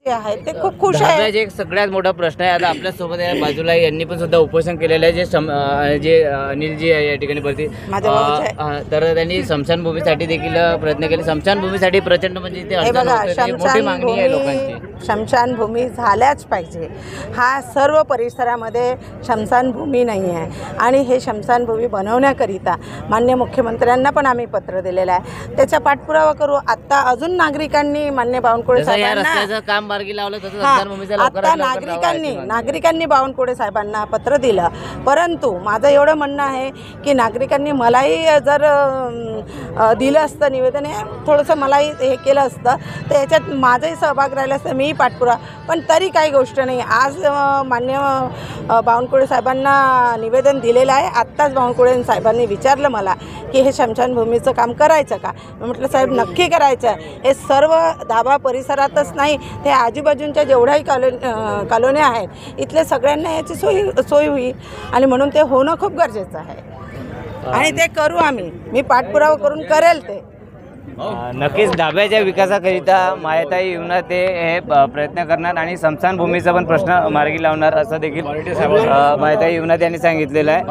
जे आहे ते खूप खुश आहे. धाब्याचा एक सगळ्यात मोठा प्रश्न आहे. आता आपल्या सोबत या बाजूला यांनी पण सुद्धा उपोषण केलेलं आहे, जे अनिलजी आहे या ठिकाणी वरती. माझ्या भाऊचे तर त्यांनी स्मशानभूमीसाठी देखील प्रयत्न केले. स्मशानभूमीसाठी प्रचंड म्हणजे इथे हे अडचण बघा, होते, मोठी मागणी आहे लोकांची. शमशानभूमी झाल्याच पाहिजे. हा सर्व परिसरामध्ये शमशानभूमी नाही आहे आणि हे शमशानभूमी बनवण्याकरिता माननीय मुख्यमंत्र्यांना पण आम्ही पत्र दिलेलं आहे. त्याचा पाठपुरावा करू. आत्ता अजून नागरिकांनी मान्य बावनकुळे जसं या साहेबांना रस्त्याचं काम मार्गी लावलं तसं स्मशानभूमीचं लवकरात आता लवकर नागरिकांनी बावनकुळे साहेबांना पत्र दिलं. परंतु माझं एवढं म्हणणं आहे की नागरिकांनी मलाही जर दिलं असतं निवेदन, हे थोडंसं मलाही हे केलं असतं तर याच्यात माझंही सहभाग राहिला असतं, मीही पाठपुरा. पण तरी काही गोष्ट नाही. आज मान्य बावनकुळे साहेबांना निवेदन दिलेलं आहे. आत्ताच बावनकुळे साहेबांनी विचारलं मला की हे शमशानभूमीचं काम करायचं का. मी म्हटलं साहेब नक्की करायचं आहे. हे सर्व धाबा परिसरातच नाही, ते आजूबाजूंच्या जेवढ्याही कॉलोन्या आहेत इथल्या सगळ्यांना याची सोय होईल आणि म्हणून ते होणं खूप गरजेचं आहे आणि ते करू आम्ही. मी पाठपुरावा करून करेल ते. नक्कीच धाब्याच्या विकासाकरिता मायाताई येऊन ते हे प्रयत्न करणार आणि स्मशानभूमीचा पण प्रश्न मार्गी लावणार असं देखील मायाताई येऊन यांनी सांगितलेलं आहे.